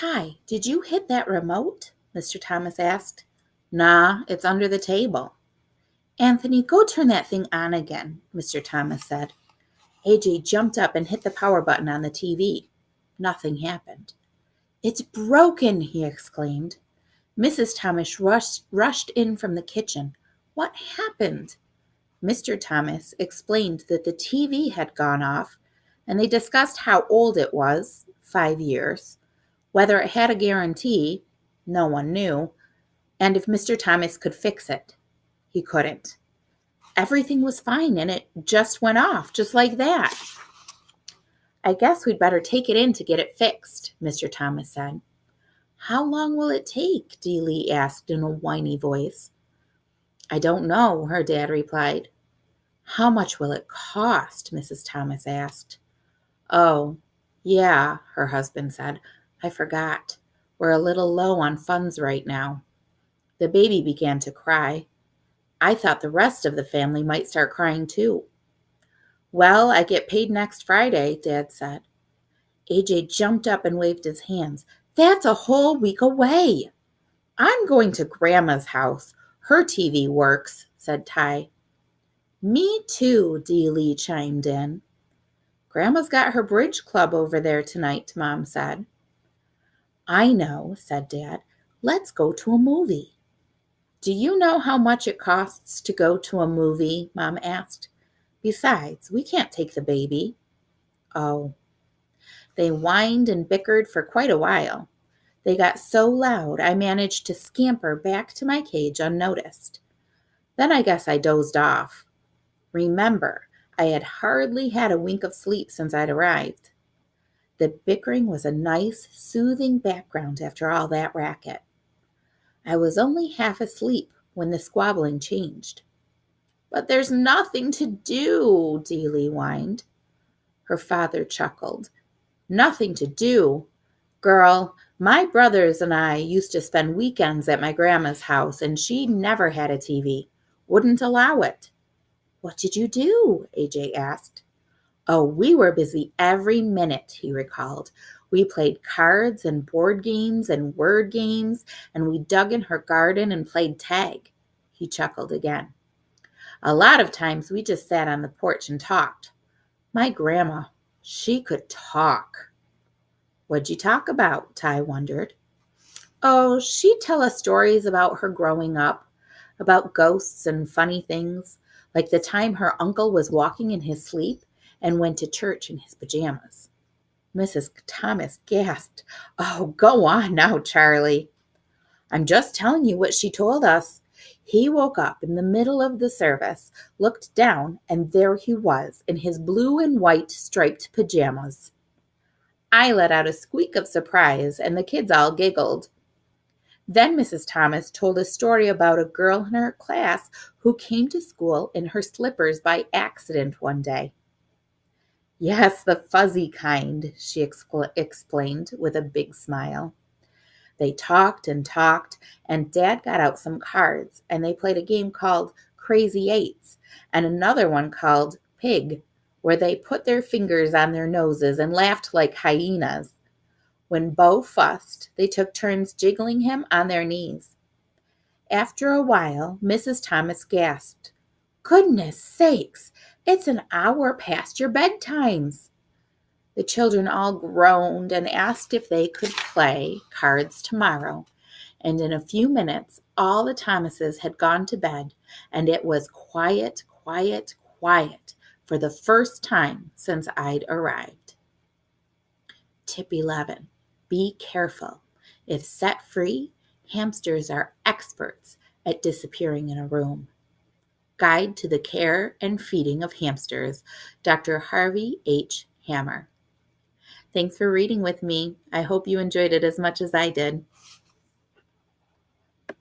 Ty, did you hit that remote? Mr. Thomas asked. Nah, it's under the table. Anthony, go turn that thing on again, Mr. Thomas said. AJ jumped up and hit the power button on the TV. Nothing happened. It's broken, he exclaimed. Mrs. Thomas rushed in from the kitchen. What happened? Mr. Thomas explained that the TV had gone off, and they discussed how old it was, 5 years, whether it had a guarantee, no one knew, and if Mr. Thomas could fix it. He couldn't. Everything was fine, and it just went off, just like that. I guess we'd better take it in to get it fixed, Mr. Thomas said. How long will it take? Dee Lee asked in a whiny voice. I don't know, her dad replied. How much will it cost? Mrs. Thomas asked. Oh, yeah, her husband said. I forgot. We're a little low on funds right now. The baby began to cry. I thought the rest of the family might start crying too. Well, I get paid next Friday, Dad said. AJ jumped up and waved his hands. That's a whole week away. I'm going to Grandma's house. Her TV works, said Ty. Me too, Dee Lee chimed in. Grandma's got her bridge club over there tonight, Mom said. I know, said Dad. Let's go to a movie. Do you know how much it costs to go to a movie? Mom asked. Besides, we can't take the baby. Oh. They whined and bickered for quite a while. They got so loud I managed to scamper back to my cage unnoticed. Then I guess I dozed off. Remember, I had hardly had a wink of sleep since I'd arrived. The bickering was a nice, soothing background after all that racket. I was only half asleep when the squabbling changed. But there's nothing to do, Dee Lee whined. Her father chuckled. Nothing to do? Girl, my brothers and I used to spend weekends at my grandma's house, and she never had a TV. Wouldn't allow it. What did you do? AJ asked. Oh, we were busy every minute, he recalled. We played cards and board games and word games, and we dug in her garden and played tag. He chuckled again. A lot of times we just sat on the porch and talked. My grandma, she could talk. What'd you talk about? Ty wondered. Oh, she'd tell us stories about her growing up, about ghosts and funny things, like the time her uncle was walking in his sleep and went to church in his pajamas. Mrs. Thomas gasped. Oh, go on now, Charlie. I'm just telling you what she told us. He woke up in the middle of the service, looked down, and there he was in his blue and white striped pajamas. I let out a squeak of surprise, and the kids all giggled. Then Mrs. Thomas told a story about a girl in her class who came to school in her slippers by accident one day. Yes, the fuzzy kind, she explained with a big smile. They talked, and Dad got out some cards, and they played a game called Crazy Eights, and another one called Pig, where they put their fingers on their noses and laughed like hyenas. When Bo fussed, they took turns jiggling him on their knees. After a while, Mrs. Thomas gasped, Goodness sakes, it's an hour past your bedtimes. The children all groaned and asked if they could play cards tomorrow, and in a few minutes all the Thomases had gone to bed, and it was quiet for the first time since I'd arrived. Tip 11. Be careful. If set free, hamsters are experts at disappearing in a room. Guide to the Care and Feeding of Hamsters, Dr. Harvey H. Hammer. Thanks for reading with me. I hope you enjoyed it as much as I did.